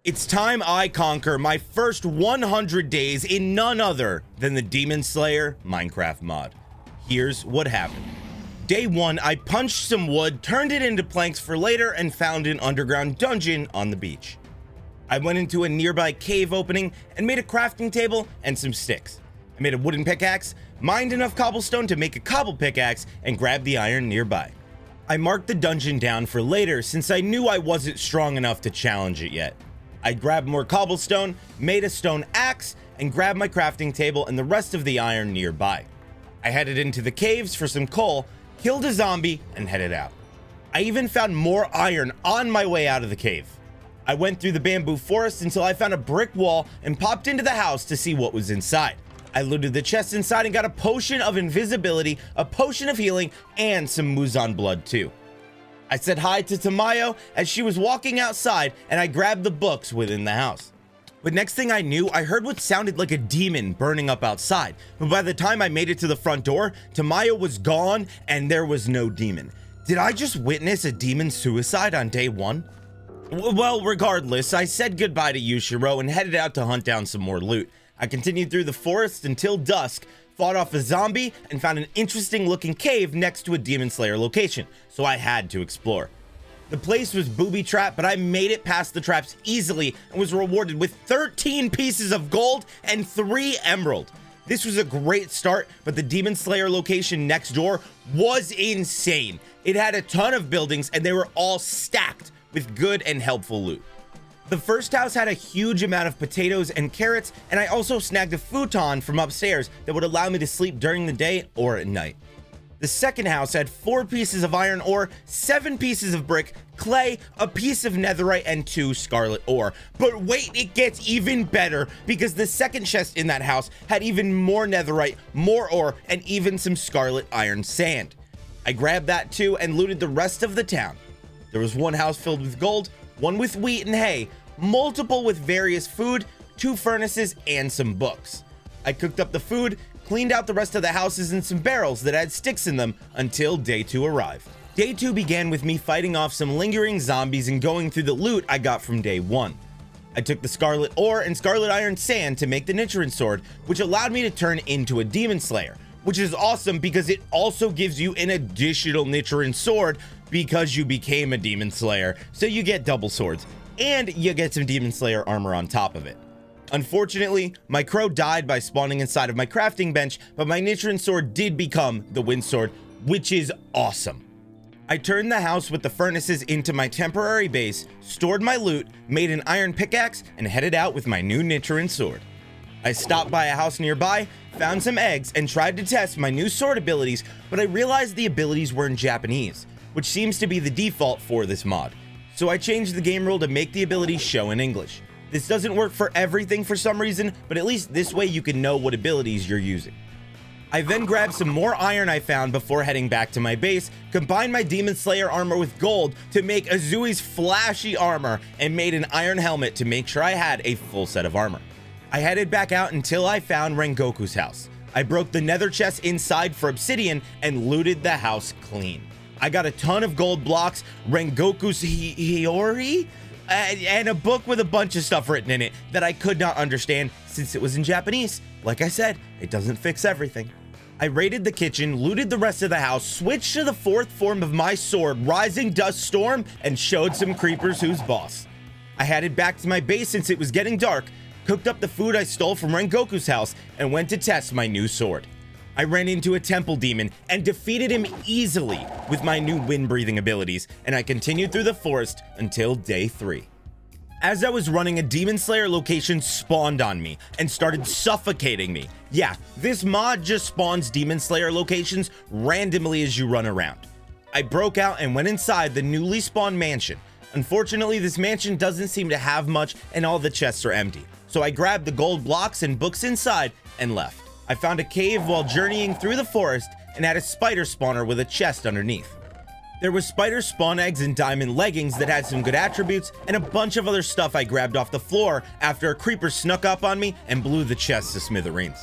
It's time I conquer my first 100 days in none other than the Demon Slayer Minecraft mod. Here's what happened. Day 1, I punched some wood, turned it into planks for later, and found an underground dungeon on the beach. I went into a nearby cave opening and made a crafting table and some sticks. I made a wooden pickaxe, mined enough cobblestone to make a cobble pickaxe, and grabbed the iron nearby. I marked the dungeon down for later since I knew I wasn't strong enough to challenge it yet. I grabbed more cobblestone, made a stone axe, and grabbed my crafting table and the rest of the iron nearby. I headed into the caves for some coal, killed a zombie, and headed out. I even found more iron on my way out of the cave. I went through the bamboo forest until I found a brick wall and popped into the house to see what was inside. I looted the chest inside and got a potion of invisibility, a potion of healing, and some Muzan blood too. I said hi to Tamayo as she was walking outside, and I grabbed the books within the house. But next thing I knew, I heard what sounded like a demon burning up outside. But by the time I made it to the front door, Tamayo was gone and there was no demon. Did I just witness a demon suicide on day 1? Well, regardless, I said goodbye to Yushiro and headed out to hunt down some more loot. I continued through the forest until dusk, fought off a zombie, and found an interesting looking cave next to a Demon Slayer location, so I had to explore. The place was booby-trapped, but I made it past the traps easily and was rewarded with 13 pieces of gold and 3 emerald. This was a great start, but the Demon Slayer location next door was insane. It had a ton of buildings and they were all stacked with good and helpful loot. The first house had a huge amount of potatoes and carrots, and I also snagged a futon from upstairs that would allow me to sleep during the day or at night. The second house had 4 pieces of iron ore, 7 pieces of brick, clay, a piece of netherite, and 2 scarlet ore. But wait, it gets even better because the second chest in that house had even more netherite, more ore, and even some scarlet iron sand. I grabbed that too and looted the rest of the town. There was one house filled with gold, one with wheat and hay, multiple with various food, 2 furnaces, and some books. I cooked up the food, cleaned out the rest of the houses in some barrels that had sticks in them until day 2 arrived. Day 2 began with me fighting off some lingering zombies and going through the loot I got from day 1. I took the scarlet ore and scarlet iron sand to make the Nichiren sword, which allowed me to turn into a demon slayer, which is awesome because it also gives you an additional Nichiren sword because you became a demon slayer, so you get double swords, and you get some demon slayer armor on top of it. Unfortunately, my crow died by spawning inside of my crafting bench, but my Nichiren sword did become the wind sword, which is awesome. I turned the house with the furnaces into my temporary base, stored my loot, made an iron pickaxe, and headed out with my new Nichiren sword. I stopped by a house nearby, found some eggs, and tried to test my new sword abilities, but I realized the abilities were in Japanese, which seems to be the default for this mod. So I changed the game rule to make the abilities show in English. This doesn't work for everything for some reason, but at least this way you can know what abilities you're using. I then grabbed some more iron I found before heading back to my base, combined my Demon Slayer armor with gold to make Azui's flashy armor, and made an iron helmet to make sure I had a full set of armor. I headed back out until I found Rengoku's house. I broke the nether chest inside for obsidian and looted the house clean. I got a ton of gold blocks, Rengoku's Hiyori, and a book with a bunch of stuff written in it that I could not understand since it was in Japanese. Like I said, it doesn't fix everything. I raided the kitchen, looted the rest of the house, switched to the 4th form of my sword, Rising Dust Storm, and showed some creepers who's boss. I headed back to my base since it was getting dark, cooked up the food I stole from Rengoku's house, and went to test my new sword. I ran into a temple demon and defeated him easily with my new wind-breathing abilities, and I continued through the forest until day 3. As I was running, a demon slayer location spawned on me and started suffocating me. Yeah, this mod just spawns demon slayer locations randomly as you run around. I broke out and went inside the newly spawned mansion. Unfortunately, this mansion doesn't seem to have much and all the chests are empty. So I grabbed the gold blocks and books inside and left. I found a cave while journeying through the forest and had a spider spawner with a chest underneath. There was spider spawn eggs and diamond leggings that had some good attributes and a bunch of other stuff I grabbed off the floor after a creeper snuck up on me and blew the chest to smithereens.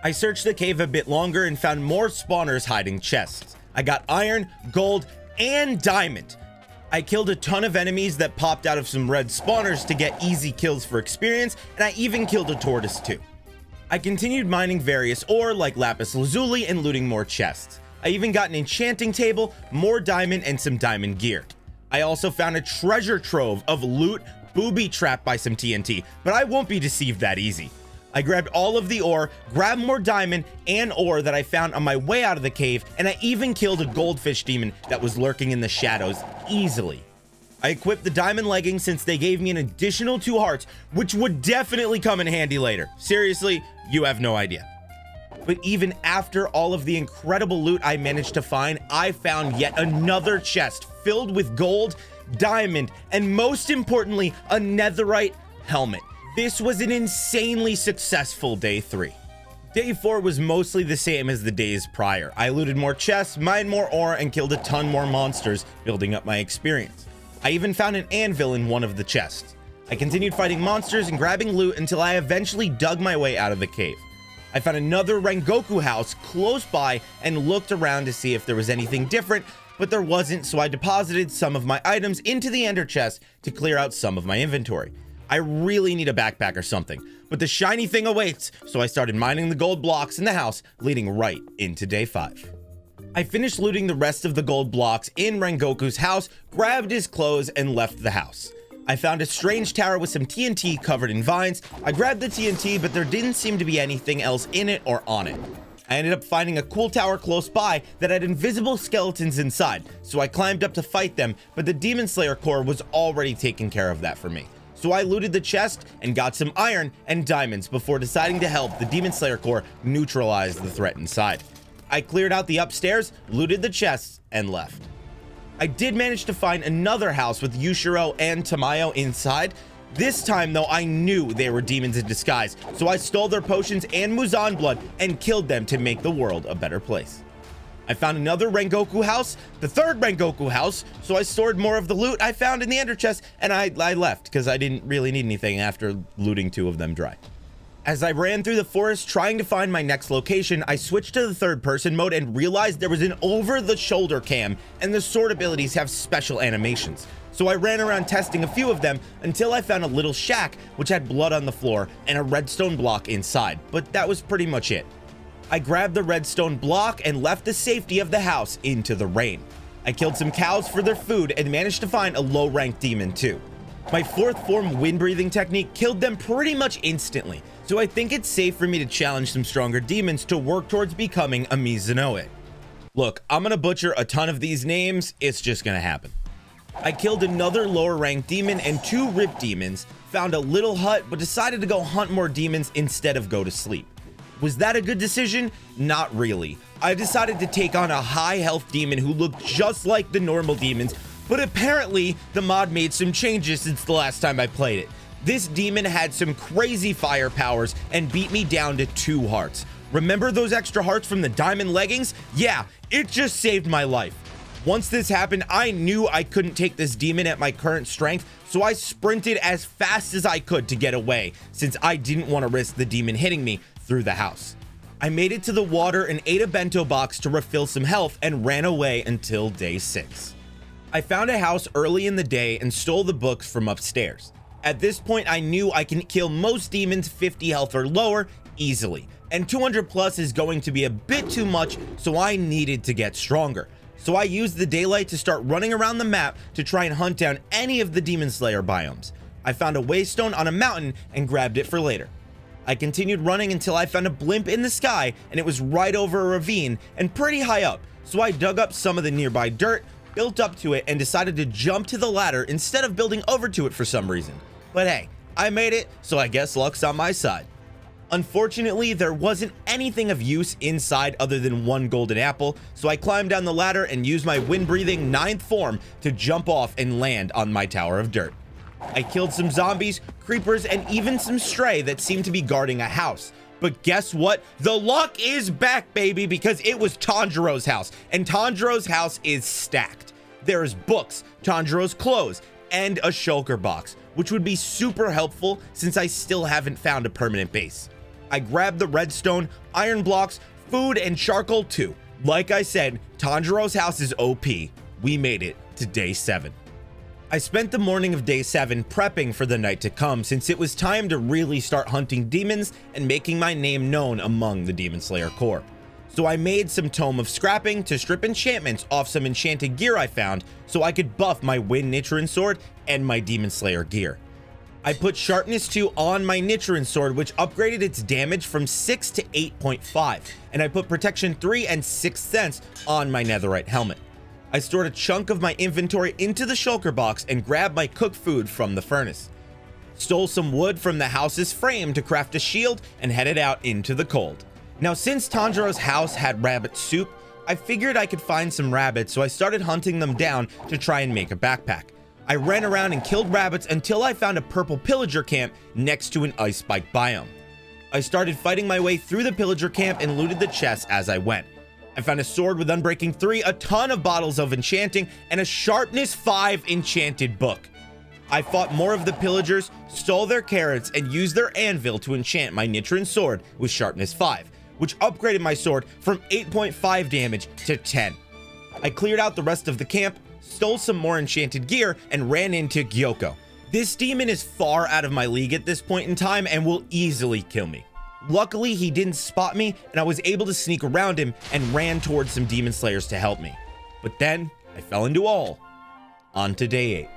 I searched the cave a bit longer and found more spawners hiding chests. I got iron, gold, and diamond. I killed a ton of enemies that popped out of some red spawners to get easy kills for experience, and I even killed a tortoise too. I continued mining various ore like lapis lazuli and looting more chests. I even got an enchanting table, more diamond, and some diamond gear. I also found a treasure trove of loot booby-trapped by some TNT, but I won't be deceived that easy. I grabbed all of the ore, grabbed more diamond and ore that I found on my way out of the cave, and I even killed a goldfish demon that was lurking in the shadows easily. I equipped the diamond leggings since they gave me an additional 2 hearts, which would definitely come in handy later. Seriously, you have no idea. But even after all of the incredible loot I managed to find, I found yet another chest filled with gold, diamond, and most importantly, a netherite helmet. This was an insanely successful day 3. Day 4 was mostly the same as the days prior. I looted more chests, mined more ore, and killed a ton more monsters, building up my experience. I even found an anvil in one of the chests. I continued fighting monsters and grabbing loot until I eventually dug my way out of the cave. I found another Rengoku house close by and looked around to see if there was anything different, but there wasn't, so I deposited some of my items into the ender chest to clear out some of my inventory. I really need a backpack or something, but the shiny thing awaits, so I started mining the gold blocks in the house, leading right into day 5. I finished looting the rest of the gold blocks in Rengoku's house, grabbed his clothes, and left the house. I found a strange tower with some TNT covered in vines. I grabbed the TNT, but there didn't seem to be anything else in it or on it. I ended up finding a cool tower close by that had invisible skeletons inside, so I climbed up to fight them, but the Demon Slayer core was already taking care of that for me. So I looted the chest and got some iron and diamonds before deciding to help the Demon Slayer core neutralize the threat inside. I cleared out the upstairs, looted the chests, and left. I did manage to find another house with Yushiro and Tamayo inside. This time though, I knew they were demons in disguise, so I stole their potions and Muzan blood and killed them to make the world a better place. I found another Rengoku house, the third Rengoku house, so I stored more of the loot I found in the ender chest, and I left because I didn't really need anything after looting 2 of them dry. As I ran through the forest trying to find my next location, I switched to the third person mode and realized there was an over-the-shoulder cam, and the sword abilities have special animations. So I ran around testing a few of them until I found a little shack which had blood on the floor and a redstone block inside, but that was pretty much it. I grabbed the redstone block and left the safety of the house into the rain. I killed some cows for their food and managed to find a low-ranked demon too. My 4th form wind breathing technique killed them pretty much instantly, so I think it's safe for me to challenge some stronger demons to work towards becoming a Mizunoe. Look, I'm gonna butcher a ton of these names, it's just gonna happen. I killed another lower ranked demon and 2 rip demons, found a little hut, but decided to go hunt more demons instead of go to sleep. Was that a good decision? Not really. I decided to take on a high health demon who looked just like the normal demons, but apparently the mod made some changes since the last time I played it. This demon had some crazy fire powers and beat me down to 2 hearts. Remember those extra hearts from the diamond leggings? Yeah, it just saved my life. Once this happened, I knew I couldn't take this demon at my current strength, so I sprinted as fast as I could to get away, since I didn't want to risk the demon hitting me through the house. I made it to the water and ate a bento box to refill some health and ran away until day 6. I found a house early in the day and stole the books from upstairs. At this point, I knew I can kill most demons 50 health or lower easily, and 200 plus is going to be a bit too much, so I needed to get stronger. So I used the daylight to start running around the map to try and hunt down any of the Demon Slayer biomes. I found a waystone on a mountain and grabbed it for later. I continued running until I found a blimp in the sky, and it was right over a ravine and pretty high up, so I dug up some of the nearby dirt, built up to it, and decided to jump to the ladder instead of building over to it for some reason. But hey, I made it, so I guess luck's on my side. Unfortunately, there wasn't anything of use inside other than 1 golden apple, so I climbed down the ladder and used my wind-breathing 9th form to jump off and land on my tower of dirt. I killed some zombies, creepers, and even some stray that seemed to be guarding a house. But guess what? The luck is back, baby, because it was Tanjiro's house, and Tanjiro's house is stacked. There's books, Tanjiro's clothes, and a shulker box, which would be super helpful since I still haven't found a permanent base. I grabbed the redstone, iron blocks, food, and charcoal too. Like I said, Tanjiro's house is OP. We made it to day 7. I spent the morning of day 7 prepping for the night to come, since it was time to really start hunting demons and making my name known among the Demon Slayer Corps. So I made some Tome of Scrapping to strip enchantments off some enchanted gear I found so I could buff my Wind Nichiren sword and my Demon Slayer gear. I put Sharpness 2 on my Nichiren sword, which upgraded its damage from 6 to 8.5, and I put Protection 3 and 6th Sense on my Netherite helmet. I stored a chunk of my inventory into the shulker box and grabbed my cooked food from the furnace. Stole some wood from the house's frame to craft a shield and headed out into the cold. Now, since Tanjiro's house had rabbit soup, I figured I could find some rabbits, so I started hunting them down to try and make a backpack. I ran around and killed rabbits until I found a purple pillager camp next to an ice spike biome. I started fighting my way through the pillager camp and looted the chests as I went. I found a sword with Unbreaking 3, a ton of bottles of enchanting, and a Sharpness 5 enchanted book. I fought more of the pillagers, stole their carrots, and used their anvil to enchant my Nichiren sword with Sharpness 5, which upgraded my sword from 8.5 damage to 10. I cleared out the rest of the camp, stole some more enchanted gear, and ran into Gyoko. This demon is far out of my league at this point in time and will easily kill me. Luckily, he didn't spot me, and I was able to sneak around him and ran towards some demon slayers to help me. But then, I fell into all. On to day 8.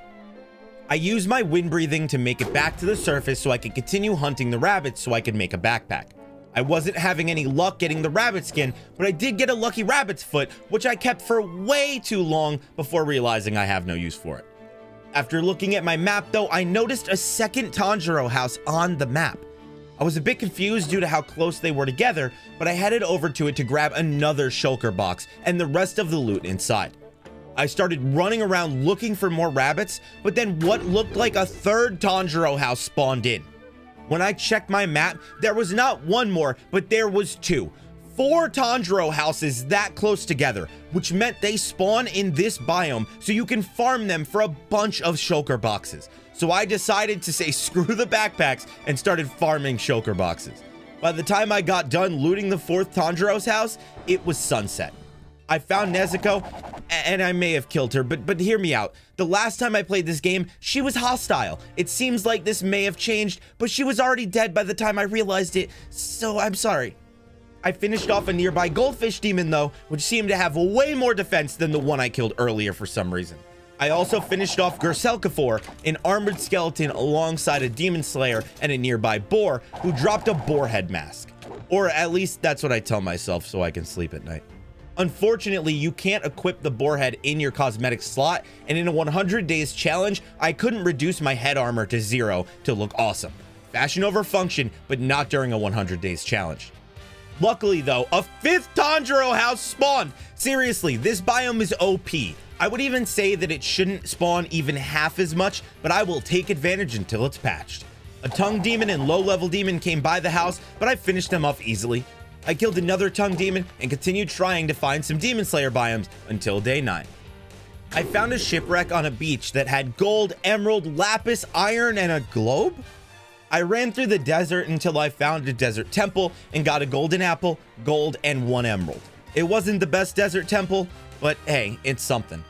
I used my wind breathing to make it back to the surface so I could continue hunting the rabbits so I could make a backpack. I wasn't having any luck getting the rabbit skin, but I did get a lucky rabbit's foot, which I kept for way too long before realizing I have no use for it. After looking at my map though, I noticed a second Tanjiro house on the map. I was a bit confused due to how close they were together, but I headed over to it to grab another shulker box and the rest of the loot inside. I started running around looking for more rabbits, but then what looked like a third Tanjiro house spawned in. When I checked my map, there was not one more, but there was 2. 4 Tanjiro houses that close together, which meant they spawn in this biome so you can farm them for a bunch of shulker boxes. So I decided to say screw the backpacks and started farming shulker boxes. By the time I got done looting the 4th Tanjiro's house, it was sunset. I found Nezuko, and I may have killed her, but hear me out. The last time I played this game, she was hostile. It seems like this may have changed, but she was already dead by the time I realized it, so I'm sorry. I finished off a nearby goldfish demon though, which seemed to have way more defense than the one I killed earlier for some reason. I also finished off Gerselkafor, an armored skeleton alongside a demon slayer and a nearby boar who dropped a boar head mask. Or at least that's what I tell myself so I can sleep at night. Unfortunately, you can't equip the boar head in your cosmetic slot, and in a 100 days challenge, I couldn't reduce my head armor to 0 to look awesome. Fashion over function, but not during a 100 days challenge. Luckily though, a 5th Tanjiro house spawned. Seriously, this biome is OP. I would even say that it shouldn't spawn even half as much, but I will take advantage until it's patched. A tongue demon and low level demon came by the house, but I finished them off easily. I killed another tongue demon and continued trying to find some demon slayer biomes until day 9. I found a shipwreck on a beach that had gold, emerald, lapis, iron, and a globe. I ran through the desert until I found a desert temple and got a golden apple, gold, and 1 emerald. It wasn't the best desert temple, but hey, it's something.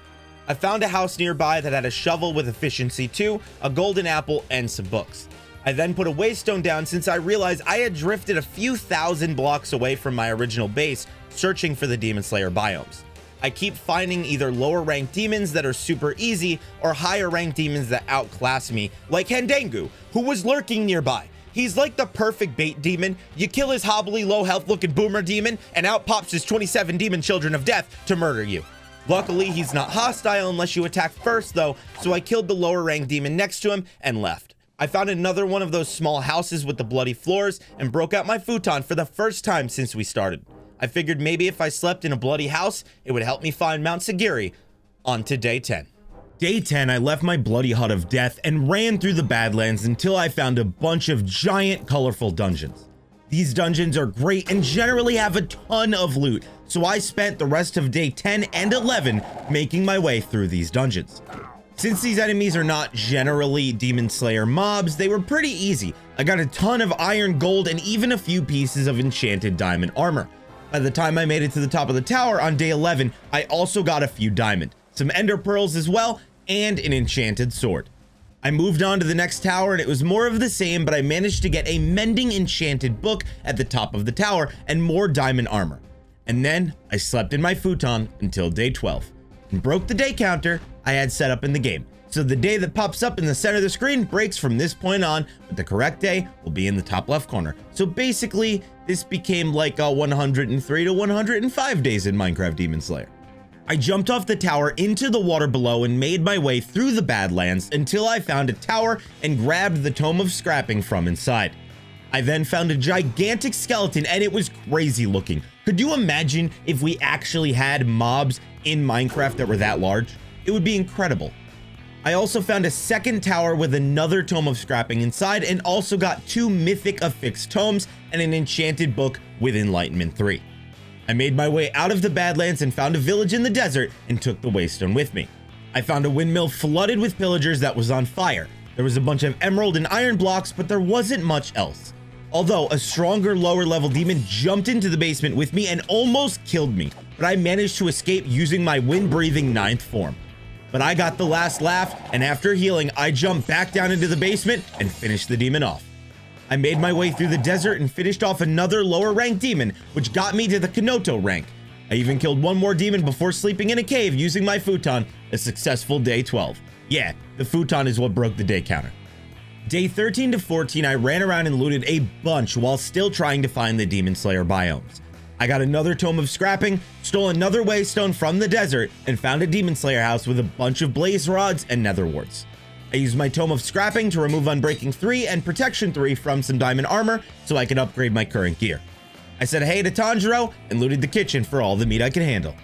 I found a house nearby that had a shovel with efficiency 2, a golden apple, and some books. I then put a waystone down since I realized I had drifted a few thousand blocks away from my original base searching for the Demon Slayer biomes. I keep finding either lower ranked demons that are super easy or higher ranked demons that outclass me, like Hendengu, who was lurking nearby. He's like the perfect bait demon. You kill his hobbly low health looking boomer demon and out pops his 27 demon children of death to murder you. Luckily, he's not hostile unless you attack first though, so I killed the lower ranked demon next to him and left. I found another one of those small houses with the bloody floors and broke out my futon for the first time since we started. I figured maybe if I slept in a bloody house, it would help me find Mount Sagiri. On to day 10. Day 10, I left my bloody hut of death and ran through the Badlands until I found a bunch of giant colorful dungeons. These dungeons are great and generally have a ton of loot, so I spent the rest of day 10 and 11 making my way through these dungeons. Since these enemies are not generally Demon Slayer mobs, they were pretty easy. I got a ton of iron, gold, and even a few pieces of enchanted diamond armor. By the time I made it to the top of the tower on day 11, I also got a few diamond, some ender pearls as well, and an enchanted sword. I moved on to the next tower and it was more of the same, but I managed to get a mending enchanted book at the top of the tower and more diamond armor. And then I slept in my futon until day 12 and broke the day counter I had set up in the game. So the day that pops up in the center of the screen breaks from this point on, but the correct day will be in the top left corner. So basically, this became like a 103 to 105 days in Minecraft Demon Slayer. I jumped off the tower into the water below and made my way through the Badlands until I found a tower and grabbed the Tome of Scrapping from inside. I then found a gigantic skeleton and it was crazy looking. Could you imagine if we actually had mobs in Minecraft that were that large? It would be incredible. I also found a second tower with another Tome of Scrapping inside and also got 2 mythic affixed tomes and an enchanted book with Enlightenment 3. I made my way out of the Badlands and found a village in the desert and took the waystone with me. I found a windmill flooded with pillagers that was on fire. There was a bunch of emerald and iron blocks, but there wasn't much else. Although a stronger lower level demon jumped into the basement with me and almost killed me, but I managed to escape using my wind-breathing 9th form. But I got the last laugh, and after healing, I jumped back down into the basement and finished the demon off. I made my way through the desert and finished off another lower rank demon, which got me to the Kanoto rank. I even killed one more demon before sleeping in a cave using my futon, a successful day 12. Yeah, the futon is what broke the day counter. Day 13 to 14, I ran around and looted a bunch while still trying to find the Demon Slayer biomes. I got another Tome of Scrapping, stole another waystone from the desert, and found a Demon Slayer house with a bunch of blaze rods and nether warts. I used my Tome of Scrapping to remove Unbreaking 3 and Protection 3 from some diamond armor so I could upgrade my current gear. I said hey to Tanjiro and looted the kitchen for all the meat I could handle.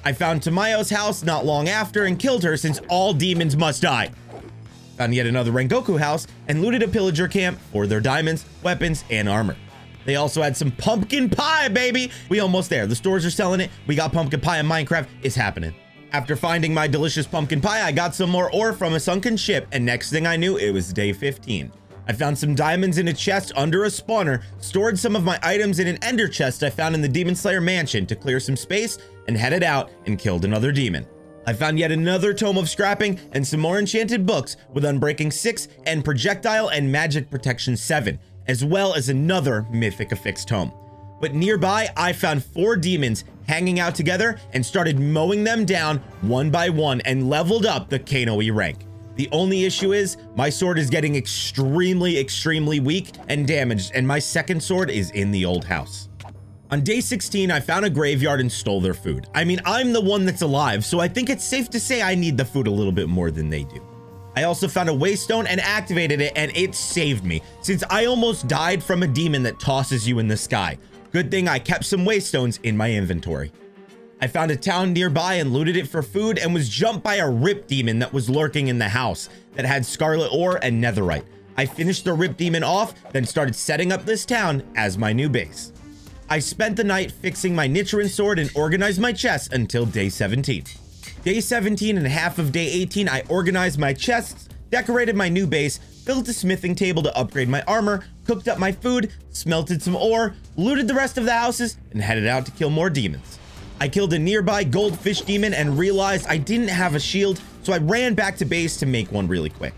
I found Tamayo's house not long after and killed her since all demons must die. Found yet another Rengoku house and looted a pillager camp for their diamonds, weapons, and armor. They also had some pumpkin pie, baby. We almost there. The stores are selling it. We got pumpkin pie in Minecraft. It's happening. After finding my delicious pumpkin pie, I got some more ore from a sunken ship, and next thing I knew, it was day 15. I found some diamonds in a chest under a spawner, stored some of my items in an ender chest I found in the Demon Slayer mansion to clear some space, and headed out and killed another demon. I found yet another Tome of Scrapping and some more enchanted books with Unbreaking 6 and Projectile and Magic Protection 7, as well as another mythic affixed tome. But nearby, I found 4 demons hanging out together and started mowing them down one by one and leveled up the Kanoe rank. The only issue is my sword is getting extremely weak and damaged, and my second sword is in the old house. On day 16, I found a graveyard and stole their food. I mean, I'm the one that's alive, so I think it's safe to say I need the food a little bit more than they do. I also found a waystone and activated it, and it saved me since I almost died from a demon that tosses you in the sky. Good thing I kept some waystones in my inventory. I found a town nearby and looted it for food and was jumped by a rip demon that was lurking in the house that had scarlet ore and netherite. I finished the rip demon off, then started setting up this town as my new base. I spent the night fixing my Nichiren sword and organized my chests until day 17. Day 17 and half of day 18, I organized my chests, decorated my new base, built a smithing table to upgrade my armor, cooked up my food, smelted some ore, looted the rest of the houses, and headed out to kill more demons. I killed a nearby goldfish demon and realized I didn't have a shield, so I ran back to base to make one really quick.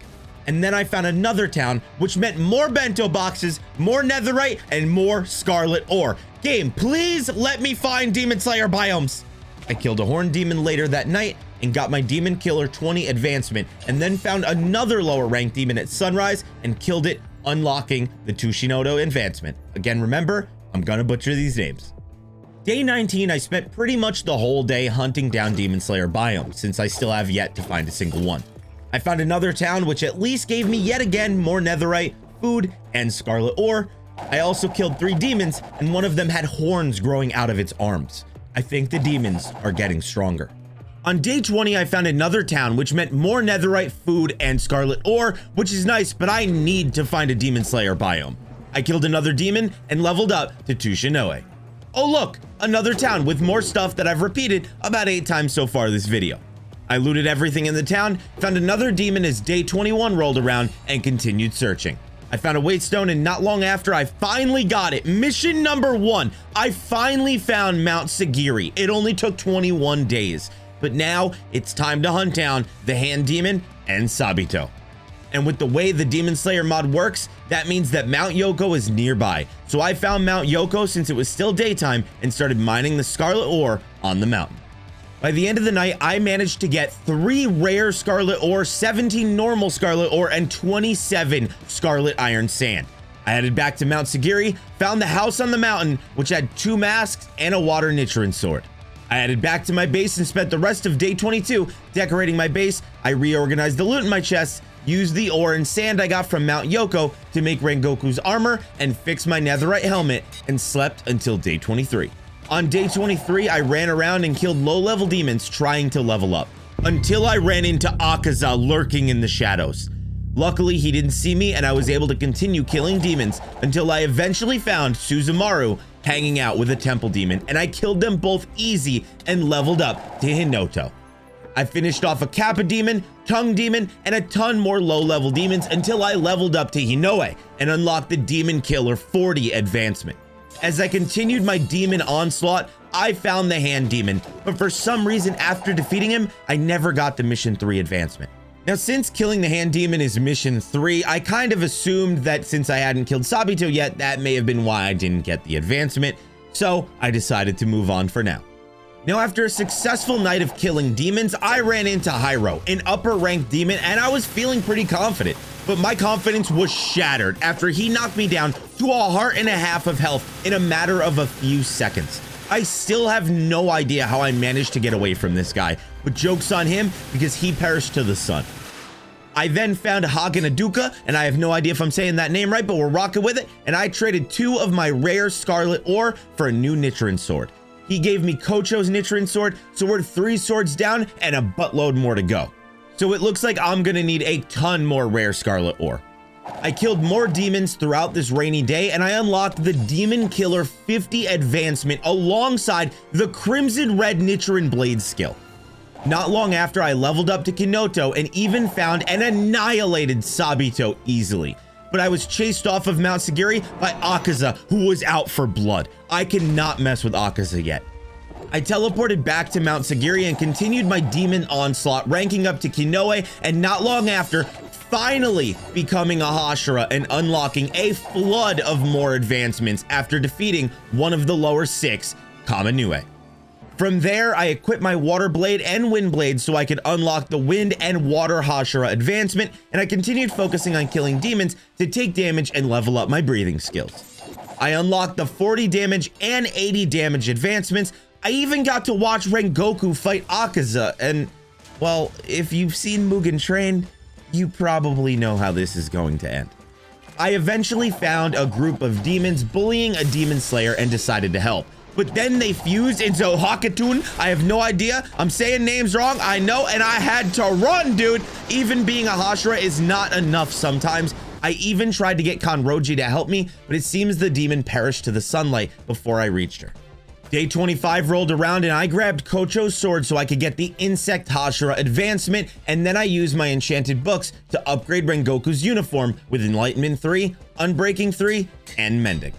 And then I found another town, which meant more bento boxes, more netherite, and more scarlet ore. Game, please let me find Demon Slayer biomes. I killed a horned demon later that night and got my Demon Killer 20 advancement, and then found another lower ranked demon at sunrise and killed it, unlocking the Tushinodo advancement. Again, remember, I'm gonna butcher these names. Day 19, I spent pretty much the whole day hunting down Demon Slayer biomes, since I still have yet to find a single one. I found another town which at least gave me yet again more netherite, food, and scarlet ore. I also killed 3 demons, and one of them had horns growing out of its arms. I think the demons are getting stronger. On day 20, I found another town, which meant more netherite, food, and scarlet ore, which is nice, but I need to find a Demon Slayer biome. I killed another demon and leveled up to Tushinoe. Oh look, another town with more stuff that I've repeated about 8 times so far this video. I looted everything in the town, found another demon as day 21 rolled around, and continued searching. I found a waystone, and not long after, I finally got it. Mission number 1. I finally found Mount Sagiri. It only took 21 days. But now it's time to hunt down the Hand Demon and Sabito. And with the way the Demon Slayer mod works, that means that Mount Yoko is nearby. So I found Mount Yoko since it was still daytime and started mining the Scarlet Ore on the mountain. By the end of the night, I managed to get 3 rare Scarlet Ore, 17 normal Scarlet Ore, and 27 Scarlet Iron Sand. I headed back to Mount Sagiri, found the house on the mountain, which had 2 masks and a water Nichiren sword. I headed back to my base and spent the rest of day 22 decorating my base. I reorganized the loot in my chests, used the ore and sand I got from Mount Yoko to make Rengoku's armor, and fix my netherite helmet, and slept until day 23. On day 23, I ran around and killed low-level demons trying to level up, until I ran into Akaza lurking in the shadows. Luckily, he didn't see me and I was able to continue killing demons until I eventually found Suzumaru hanging out with a temple demon, and I killed them both easy and leveled up to Hinoto. I finished off a Kappa demon, Tongue demon, and a ton more low-level demons until I leveled up to Hinoe and unlocked the Demon Killer 40 advancement. As I continued my demon onslaught, I found the Hand Demon, but for some reason after defeating him, I never got the Mission 3 advancement. Now, since killing the Hand Demon is Mission 3, I kind of assumed that since I hadn't killed Sabito yet, that may have been why I didn't get the advancement, so I decided to move on for now. Now, after a successful night of killing demons, I ran into Hyro, an upper-ranked demon, and I was feeling pretty confident. But my confidence was shattered after he knocked me down to 1.5 hearts of health in a matter of a few seconds. I still have no idea how I managed to get away from this guy, but joke's on him because he perished to the sun. I then found Haganaduka, and I have no idea if I'm saying that name right, but we're rocking with it, and I traded 2 of my rare Scarlet Ore for a new Nichiren sword. He gave me Kocho's Nichiren sword, so we're 3 swords down and a buttload more to go. So it looks like I'm gonna need a ton more rare Scarlet Ore. I killed more demons throughout this rainy day, and I unlocked the Demon Killer 50 advancement alongside the Crimson Red Nichiren Blade skill. Not long after, I leveled up to Kinoto and even found and annihilated Sabito easily. But I was chased off of Mount Sagiri by Akaza, who was out for blood. I cannot mess with Akaza yet. I teleported back to Mount Sagiri and continued my demon onslaught, ranking up to Kinoe, and not long after, finally becoming a Hashira and unlocking a flood of more advancements after defeating one of the lower 6, Kaminue. From there, I equipped my Water Blade and Wind Blade so I could unlock the Wind and Water Hashira advancement, and I continued focusing on killing demons to take damage and level up my breathing skills. I unlocked the 40 damage and 80 damage advancements. I even got to watch Rengoku fight Akaza, and, well, if you've seen Mugen Train, you probably know how this is going to end. I eventually found a group of demons bullying a demon slayer and decided to help. But then they fused into Hakatun. I have no idea. I'm saying names wrong, I know, and I had to run, dude. Even being a Hashira is not enough sometimes. I even tried to get Kanroji to help me, but it seems the demon perished to the sunlight before I reached her. Day 25 rolled around and I grabbed Kocho's sword so I could get the Insect Hashira advancement, and then I used my enchanted books to upgrade Rengoku's uniform with Enlightenment 3, Unbreaking 3, and Mending.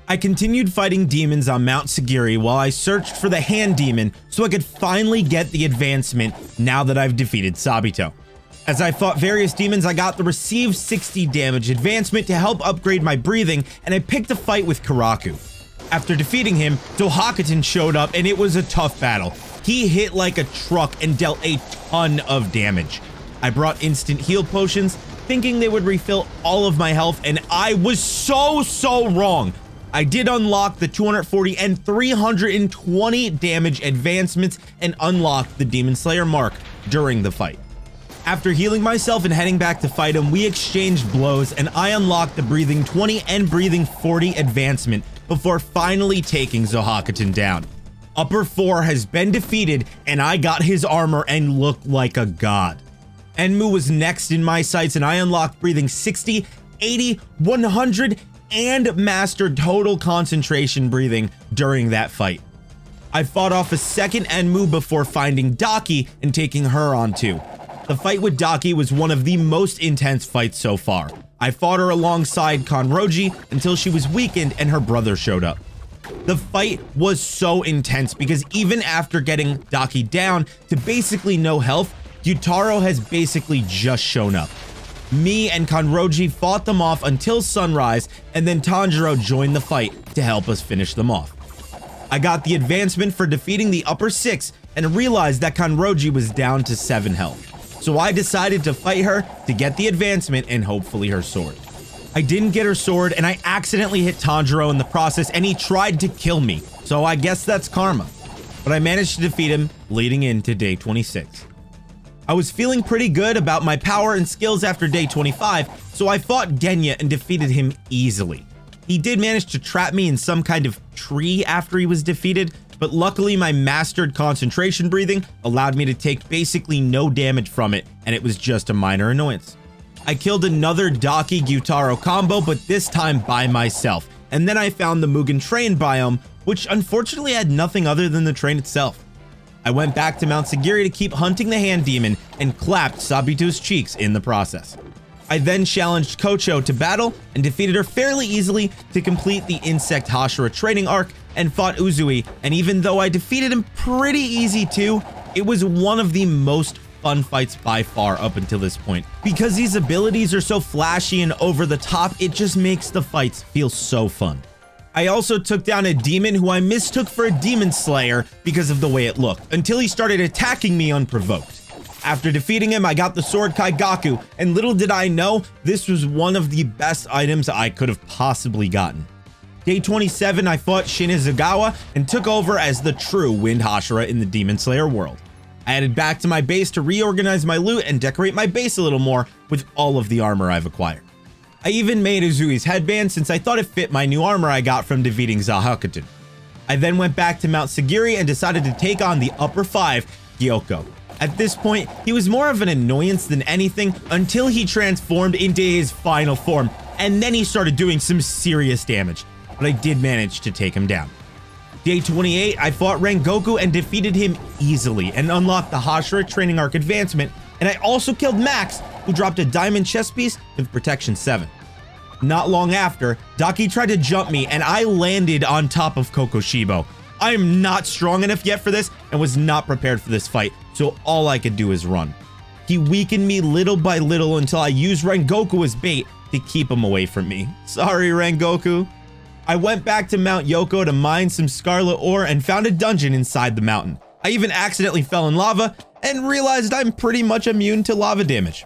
I continued fighting demons on Mount Sagiri while I searched for the Hand Demon so I could finally get the advancement now that I've defeated Sabito. As I fought various demons, I got the Receive 60 damage advancement to help upgrade my breathing, and I picked a fight with Karaku. After defeating him, Dohakuten showed up and it was a tough battle. He hit like a truck and dealt a ton of damage. I brought instant heal potions, thinking they would refill all of my health, and I was so wrong. I did unlock the 240 and 320 damage advancements and unlocked the Demon Slayer mark during the fight. After healing myself and heading back to fight him, we exchanged blows and I unlocked the Breathing 20 and Breathing 40 advancement before finally taking Zohakuten down. Upper 4 has been defeated and I got his armor and looked like a god. Enmu was next in my sights and I unlocked Breathing 60, 80, 100, and mastered total concentration breathing during that fight. I fought off a second Enmu before finding Daki and taking her on too. The fight with Daki was one of the most intense fights so far. I fought her alongside Kanroji until she was weakened and her brother showed up. The fight was so intense because even after getting Daki down to basically no health, Gyutaro has basically just shown up. Me and Kanroji fought them off until sunrise, and then Tanjiro joined the fight to help us finish them off. I got the advancement for defeating the upper 6 and realized that Kanroji was down to 7 health. So I decided to fight her to get the advancement and hopefully her sword. I didn't get her sword and I accidentally hit Tanjiro in the process and he tried to kill me. So I guess that's karma. But I managed to defeat him leading into day 26. I was feeling pretty good about my power and skills after day 25, so I fought Genya and defeated him easily. He did manage to trap me in some kind of tree after he was defeated, but luckily my mastered concentration breathing allowed me to take basically no damage from it, and it was just a minor annoyance. I killed another Daki Gyutaro combo, but this time by myself, and then I found the Mugen Train biome, which unfortunately had nothing other than the train itself. I went back to Mount Sagiri to keep hunting the hand demon and clapped Sabito's cheeks in the process. I then challenged Kocho to battle and defeated her fairly easily to complete the Insect Hashira training arc and fought Uzui, and even though I defeated him pretty easy too, it was one of the most fun fights by far up until this point. Because these abilities are so flashy and over the top, it just makes the fights feel so fun. I also took down a demon who I mistook for a demon slayer because of the way it looked, until he started attacking me unprovoked. After defeating him, I got the sword Kaigaku, and little did I know, this was one of the best items I could have possibly gotten. Day 27, I fought Shinizugawa and took over as the true Wind Hashira in the Demon Slayer world. I headed back to my base to reorganize my loot and decorate my base a little more with all of the armor I've acquired. I even made Uzui's headband since I thought it fit my new armor I got from defeating Zahakuten. I then went back to Mount Sagiri and decided to take on the upper 5, Gyoko. At this point, he was more of an annoyance than anything until he transformed into his final form, and then he started doing some serious damage, but I did manage to take him down. Day 28, I fought Rengoku and defeated him easily and unlocked the Hashira training arc advancement, and I also killed Max, who dropped a diamond chest piece with protection 7. Not long after, Daki tried to jump me and I landed on top of Kokoshimo. I am not strong enough yet for this and was not prepared for this fight, so all I could do is run. He weakened me little by little until I used Rengoku as bait to keep him away from me. Sorry, Rengoku. I went back to Mount Yoko to mine some scarlet ore and found a dungeon inside the mountain. I even accidentally fell in lava and realized I'm pretty much immune to lava damage.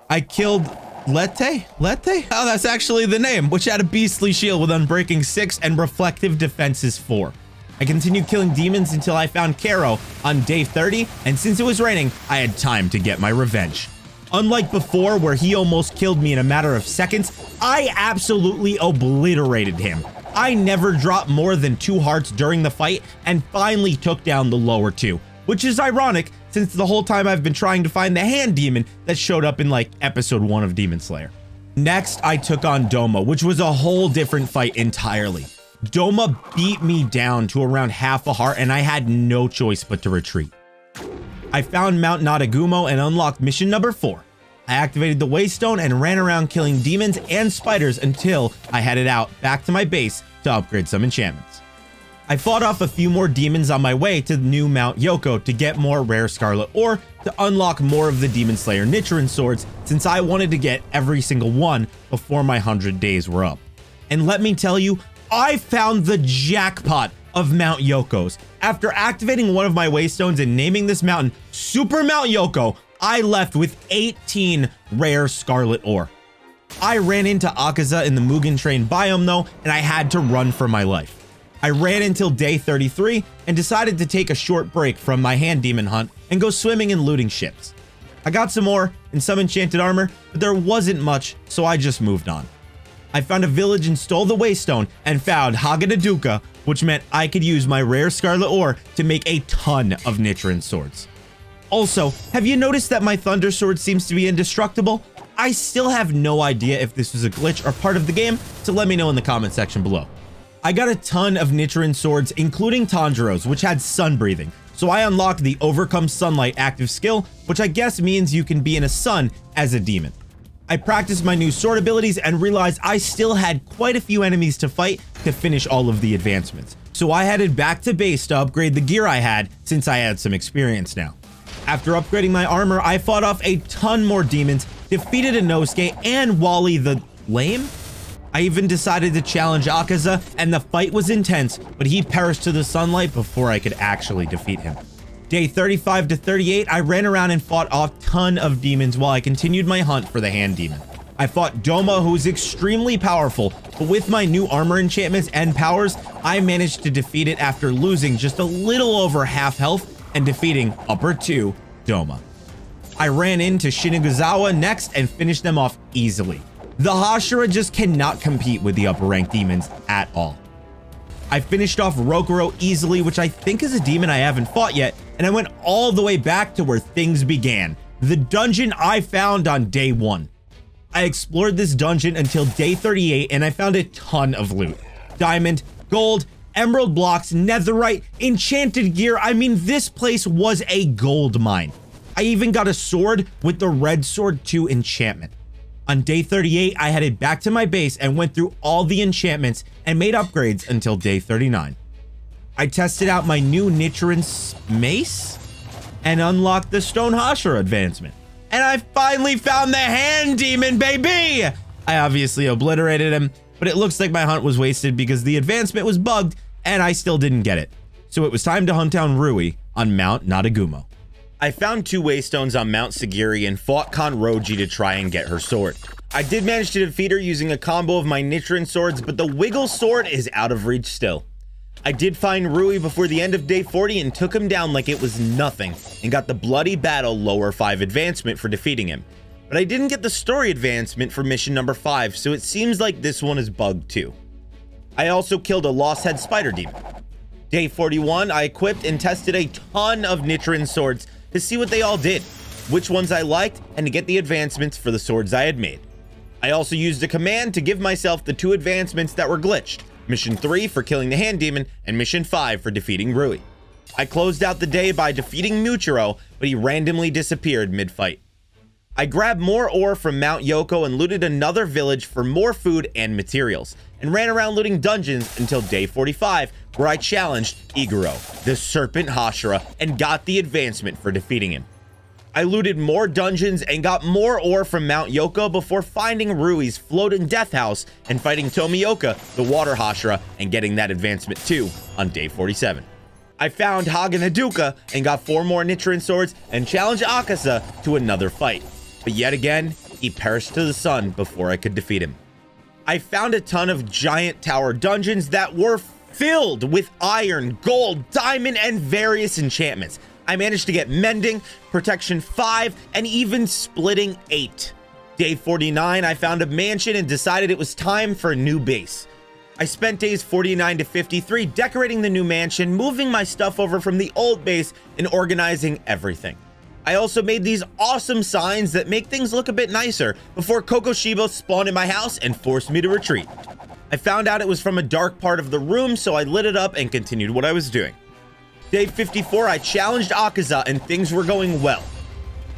I killed Lete? Oh, that's actually the name, which had a beastly shield with Unbreaking 6 and Reflective Defenses 4. I continued killing demons until I found Kero on day 30, and since it was raining, I had time to get my revenge. Unlike before, where he almost killed me in a matter of seconds, I absolutely obliterated him. I never dropped more than 2 hearts during the fight and finally took down the lower 2, which is ironic since the whole time I've been trying to find the hand demon that showed up in like episode 1 of Demon Slayer. Next, I took on Doma, which was a whole different fight entirely. Doma beat me down to around half a heart and I had no choice but to retreat. I found Mount Nadagumo and unlocked mission number 4. I activated the Waystone and ran around killing demons and spiders until I headed out back to my base to upgrade some enchantments. I fought off a few more demons on my way to the new Mount Yoko to get more rare scarlet ore to unlock more of the Demon Slayer Nichiren swords since I wanted to get every single one before my 100 days were up. And let me tell you, I found the jackpot of Mount Yokos. After activating one of my waystones and naming this mountain Super Mount Yoko, I left with 18 rare scarlet ore. I ran into Akaza in the Mugen Train biome though, and I had to run for my life. I ran until day 33 and decided to take a short break from my hand demon hunt and go swimming and looting ships. I got some ore and some enchanted armor, but there wasn't much, so I just moved on. I found a village and stole the Waystone and found Haganaduka, which meant I could use my rare scarlet ore to make a ton of Nichiren swords. Also, have you noticed that my Thunder Sword seems to be indestructible? I still have no idea if this was a glitch or part of the game, so let me know in the comment section below. I got a ton of Nichiren swords, including Tanjiro's, which had sun breathing, so I unlocked the Overcome Sunlight active skill, which I guess means you can be in a sun as a demon. I practiced my new sword abilities and realized I still had quite a few enemies to fight to finish all of the advancements. So I headed back to base to upgrade the gear I had since I had some experience now. After upgrading my armor, I fought off a ton more demons, defeated Inosuke and Wally the Lame. I even decided to challenge Akaza, and the fight was intense, but he perished to the sunlight before I could actually defeat him. Day 35 to 38, I ran around and fought a ton of demons while I continued my hunt for the hand demon. I fought Doma, who is extremely powerful, but with my new armor enchantments and powers, I managed to defeat it after losing just a little over half health and defeating Upper 2 Doma. I ran into Shinaguzawa next and finished them off easily. The Hashira just cannot compete with the upper rank demons at all. I finished off Rokuro easily, which I think is a demon I haven't fought yet, and I went all the way back to where things began, the dungeon I found on day 1. I explored this dungeon until day 38 and I found a ton of loot. Diamond, gold, emerald blocks, netherite, enchanted gear. I mean, this place was a gold mine. I even got a sword with the Red Sword 2 enchantment. On day 38, I headed back to my base and went through all the enchantments and made upgrades until day 39. I tested out my new Nichiren mace and unlocked the Stone Hashira advancement. And I finally found the hand demon, baby! I obviously obliterated him, but it looks like my hunt was wasted because the advancement was bugged and I still didn't get it. So it was time to hunt down Rui on Mount Nadagumo. I found 2 waystones on Mount Sagiri and fought Kanroji to try and get her sword. I did manage to defeat her using a combo of my Nichiren swords, but the Wiggle sword is out of reach still. I did find Rui before the end of day 40 and took him down like it was nothing, and got the Bloody Battle lower 5 advancement for defeating him. But I didn't get the story advancement for mission number 5, so it seems like this one is bugged too. I also killed a Lost Head Spider Demon. Day 41, I equipped and tested a ton of Nichiren swords to see what they all did, which ones I liked, and to get the advancements for the swords I had made. I also used a command to give myself the 2 advancements that were glitched, Mission 3 for killing the hand demon, and Mission 5 for defeating Rui. I closed out the day by defeating Muchiro, but he randomly disappeared mid-fight. I grabbed more ore from Mount Yoko and looted another village for more food and materials, and ran around looting dungeons until day 45, where I challenged Iguro, the Serpent Hashira, and got the advancement for defeating him. I looted more dungeons and got more ore from Mount Yoko before finding Rui's floating death house and fighting Tomioka, the Water Hashira, and getting that advancement too on day 47. I found Haganaduka and got 4 more Nichiren swords and challenged Akaza to another fight. But yet again, he perished to the sun before I could defeat him. I found a ton of giant tower dungeons that were filled with iron, gold, diamond, and various enchantments. I managed to get Mending, Protection 5, and even Splitting 8. Day 49, I found a mansion and decided it was time for a new base. I spent days 49 to 53 decorating the new mansion, moving my stuff over from the old base, and organizing everything. I also made these awesome signs that make things look a bit nicer before Kokoshimo spawned in my house and forced me to retreat. I found out it was from a dark part of the room, so I lit it up and continued what I was doing. Day 54, I challenged Akaza and things were going well,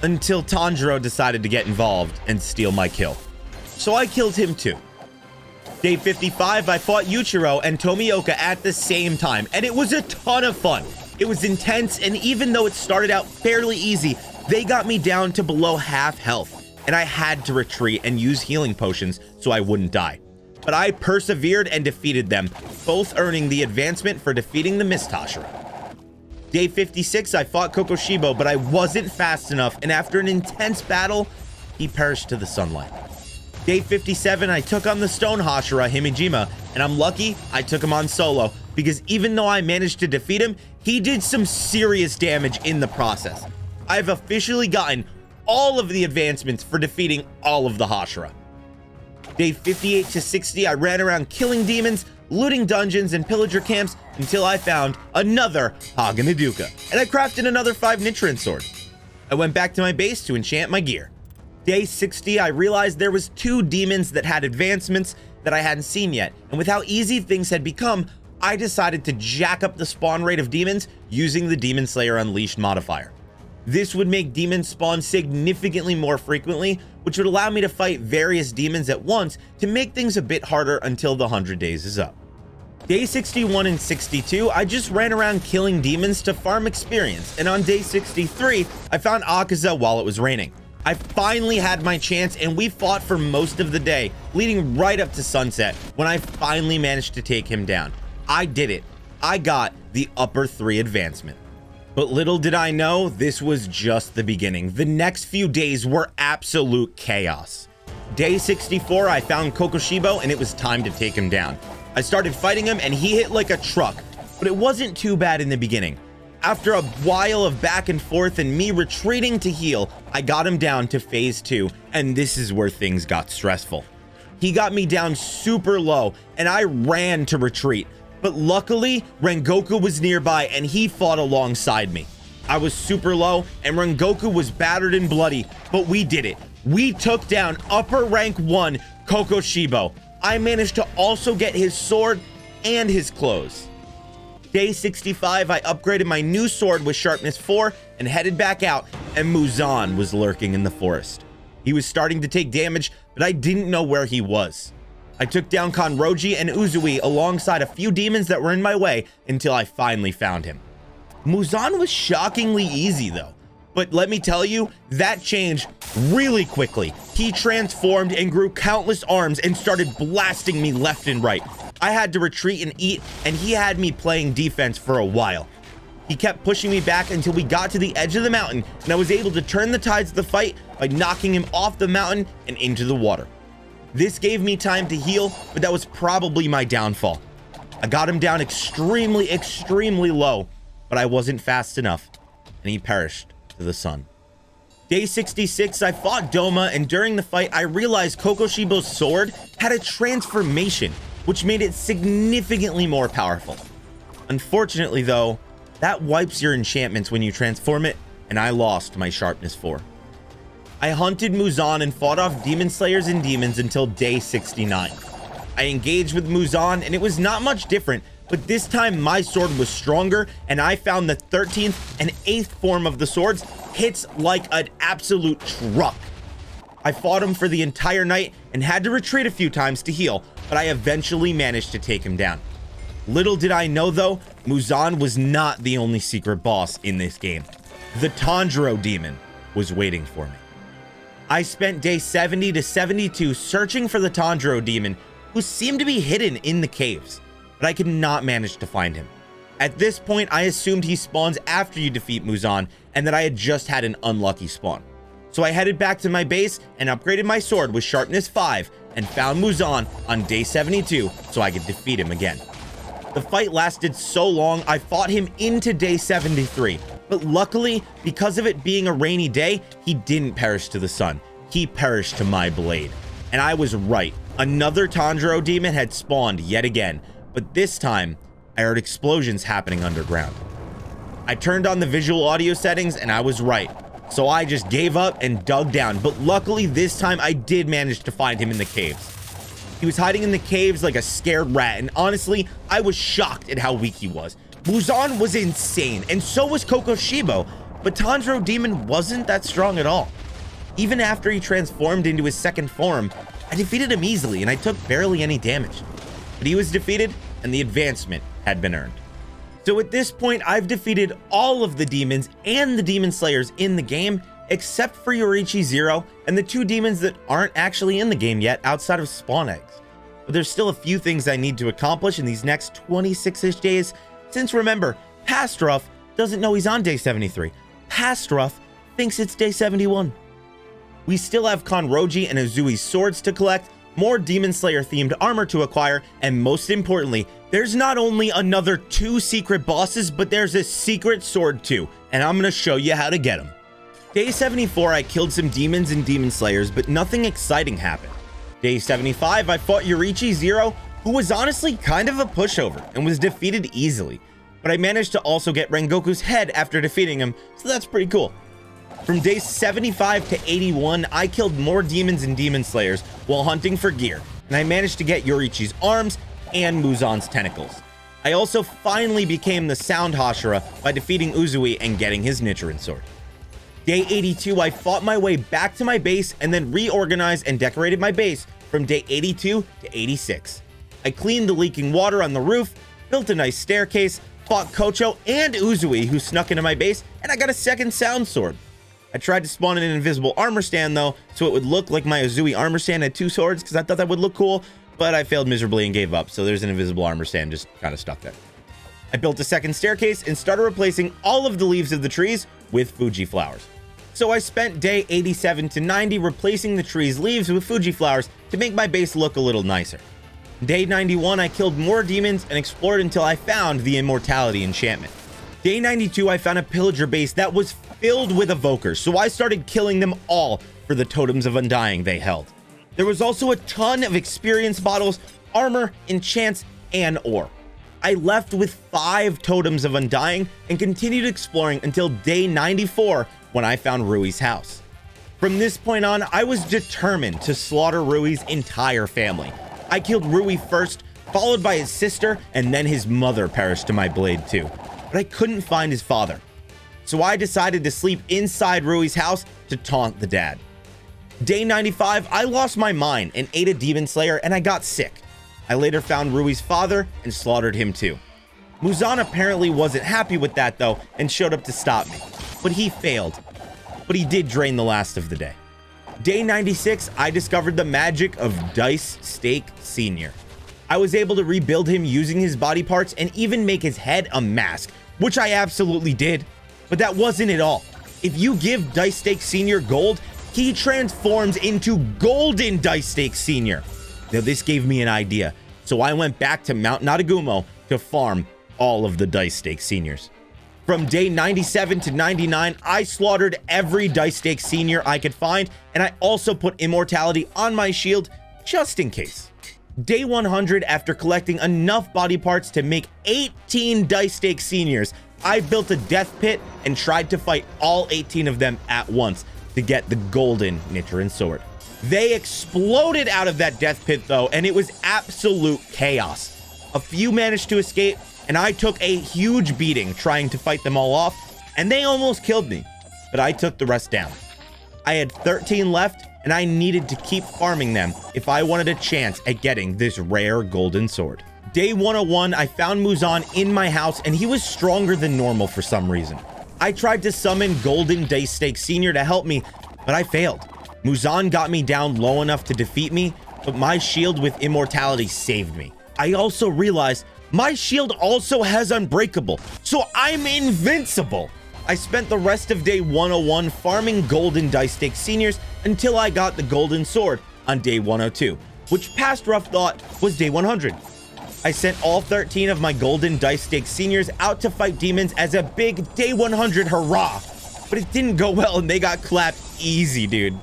until Tanjiro decided to get involved and steal my kill. So I killed him too. Day 55, I fought Yuichiro and Tomioka at the same time, and it was a ton of fun. It was intense, and even though it started out fairly easy, they got me down to below half health, and I had to retreat and use healing potions so I wouldn't die. But I persevered and defeated them, both earning the advancement for defeating the Mist Hashira. Day 56, I fought Kokoshimo, but I wasn't fast enough, and after an intense battle, he perished to the sunlight. Day 57, I took on the Stone Hashira, Himejima, and I'm lucky I took him on solo, because even though I managed to defeat him, he did some serious damage in the process. I've officially gotten all of the advancements for defeating all of the Hashira. Day 58 to 60, I ran around killing demons, looting dungeons and pillager camps until I found another Haganaduka, and I crafted another 5 Nichiren swords. I went back to my base to enchant my gear. Day 60, I realized there was 2 demons that had advancements that I hadn't seen yet, and with how easy things had become, I decided to jack up the spawn rate of demons using the Demon Slayer Unleashed modifier. This would make demons spawn significantly more frequently, which would allow me to fight various demons at once to make things a bit harder until the 100 days is up. Day 61 and 62, I just ran around killing demons to farm experience, and on day 63, I found Akaza while it was raining. I finally had my chance, and we fought for most of the day, leading right up to sunset, when I finally managed to take him down. I did it. I got the upper 3 advancement. But little did I know, this was just the beginning. The next few days were absolute chaos. Day 64, I found Kokoshimo, and it was time to take him down. I started fighting him, and he hit like a truck, but it wasn't too bad in the beginning. After a while of back and forth and me retreating to heal, I got him down to phase 2, and this is where things got stressful. He got me down super low, and I ran to retreat. But luckily, Rengoku was nearby and he fought alongside me. I was super low and Rengoku was battered and bloody, but we did it. We took down upper rank 1 Kokoshimo. I managed to also get his sword and his clothes. Day 65, I upgraded my new sword with sharpness 4 and headed back out, and Muzan was lurking in the forest. He was starting to take damage, but I didn't know where he was. I took down Kanroji and Uzui alongside a few demons that were in my way until I finally found him. Muzan was shockingly easy though, but let me tell you, that changed really quickly. He transformed and grew countless arms and started blasting me left and right. I had to retreat and eat, and he had me playing defense for a while. He kept pushing me back until we got to the edge of the mountain, and I was able to turn the tides of the fight by knocking him off the mountain and into the water. This gave me time to heal, but that was probably my downfall. I got him down extremely low, but I wasn't fast enough, and he perished to the sun. Day 66, I fought Doma, and during the fight, I realized Kokoshimo's sword had a transformation, which made it significantly more powerful. Unfortunately, though, that wipes your enchantments when you transform it, and I lost my sharpness 4. I hunted Muzan and fought off demon slayers and demons until day 69. I engaged with Muzan, and it was not much different, but this time my sword was stronger, and I found the 13th and 8th form of the swords hits like an absolute truck. I fought him for the entire night and had to retreat a few times to heal, but I eventually managed to take him down. Little did I know though, Muzan was not the only secret boss in this game. The Tanjiro demon was waiting for me. I spent day 70 to 72 searching for the Tanjiro demon, who seemed to be hidden in the caves, but I could not manage to find him. At this point, I assumed he spawns after you defeat Muzan, and that I had just had an unlucky spawn. So I headed back to my base and upgraded my sword with sharpness 5 and found Muzan on day 72 so I could defeat him again. The fight lasted so long, I fought him into day 73. But luckily, because of it being a rainy day, he didn't perish to the sun. He perished to my blade. And I was right. Another Tanjiro demon had spawned yet again. But this time, I heard explosions happening underground. I turned on the visual audio settings and I was right. So I just gave up and dug down. But luckily, this time I did manage to find him in the caves. He was hiding in the caves like a scared rat. And honestly, I was shocked at how weak he was. Muzan was insane, and so was Kokoshimo, but Tanjiro Demon wasn't that strong at all. Even after he transformed into his second form, I defeated him easily, and I took barely any damage. But he was defeated, and the advancement had been earned. So at this point, I've defeated all of the demons and the demon slayers in the game, except for Yoriichi Zero and the 2 demons that aren't actually in the game yet outside of spawn eggs. But there's still a few things I need to accomplish in these next 26-ish days. Since remember, Past Ruff doesn't know he's on day 73. Past Ruff thinks it's day 71. We still have Kanroji and Uzui's swords to collect, more Demon Slayer themed armor to acquire, and most importantly, there's not only another 2 secret bosses, but there's a secret sword too, and I'm gonna show you how to get them. Day 74, I killed some demons and demon slayers, but nothing exciting happened. Day 75, I fought Yoriichi Zero, who was honestly kind of a pushover and was defeated easily, but I managed to also get Rengoku's head after defeating him, so that's pretty cool. From days 75 to 81, I killed more demons and demon slayers while hunting for gear, and I managed to get Yoriichi's arms and Muzan's tentacles. I also finally became the Sound Hashira by defeating Uzui and getting his Nichiren sword. Day 82, I fought my way back to my base and then reorganized and decorated my base from day 82 to 86. I cleaned the leaking water on the roof, built a nice staircase, fought Kocho and Uzui who snuck into my base, and I got a second sound sword. I tried to spawn an invisible armor stand though, so it would look like my Uzui armor stand had 2 swords because I thought that would look cool, but I failed miserably and gave up, so there's an invisible armor stand just kind of stuck there. I built a second staircase and started replacing all of the leaves of the trees with Fuji flowers. So I spent day 87 to 90 replacing the tree's leaves with Fuji flowers to make my base look a little nicer. Day 91, I killed more demons and explored until I found the Immortality enchantment. Day 92, I found a pillager base that was filled with evokers, so I started killing them all for the totems of undying they held. There was also a ton of experience bottles, armor, enchants, and ore. I left with 5 totems of undying and continued exploring until day 94 when I found Rui's house. From this point on, I was determined to slaughter Rui's entire family. I killed Rui first, followed by his sister, and then his mother perished to my blade too. But I couldn't find his father. So I decided to sleep inside Rui's house to taunt the dad. Day 95, I lost my mind and ate a demon slayer and I got sick. I later found Rui's father and slaughtered him too. Muzan apparently wasn't happy with that though and showed up to stop me, but he failed. But he did drain the last of the day. Day 96, I discovered the magic of Dice Steak Sr. I was able to rebuild him using his body parts and even make his head a mask, which I absolutely did. But that wasn't it all. If you give Dice Steak Sr. gold, he transforms into Golden Dice Steak Sr. Now this gave me an idea, so I went back to Mount Natagumo to farm all of the Dice Steak Seniors. From day 97 to 99, I slaughtered every Dice Steak Senior I could find, and I also put Immortality on my shield just in case. Day 100, after collecting enough body parts to make 18 Dice Steak Seniors, I built a death pit and tried to fight all 18 of them at once to get the golden Nichiren sword. They exploded out of that death pit though, and it was absolute chaos. A few managed to escape, and I took a huge beating trying to fight them all off, and they almost killed me, but I took the rest down. I had 13 left, and I needed to keep farming them if I wanted a chance at getting this rare golden sword. Day 101, I found Muzan in my house, and he was stronger than normal for some reason. I tried to summon Golden Dice Steak Sr. to help me, but I failed. Muzan got me down low enough to defeat me, but my shield with Immortality saved me. I also realized my shield also has Unbreakable, so I'm invincible. I spent the rest of day 101 farming Golden Dice Steak Seniors until I got the golden sword on day 102, which past Ruff thought was day 100. I sent all 13 of my Golden Dice Steak Seniors out to fight demons as a big day 100 hurrah, but it didn't go well and they got clapped easy, dude.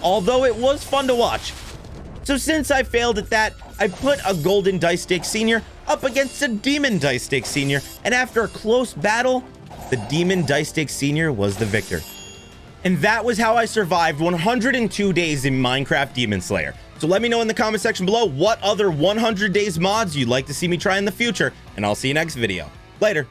Although it was fun to watch. So since I failed at that, I put a Golden Dice Steak Senior up against a Demon Dice Steak Senior, and after a close battle, the Demon Dice Steak Senior was the victor. And that was how I survived 102 days in Minecraft Demon Slayer. So let me know in the comment section below what other 100 days mods you'd like to see me try in the future, and I'll see you next video. Later.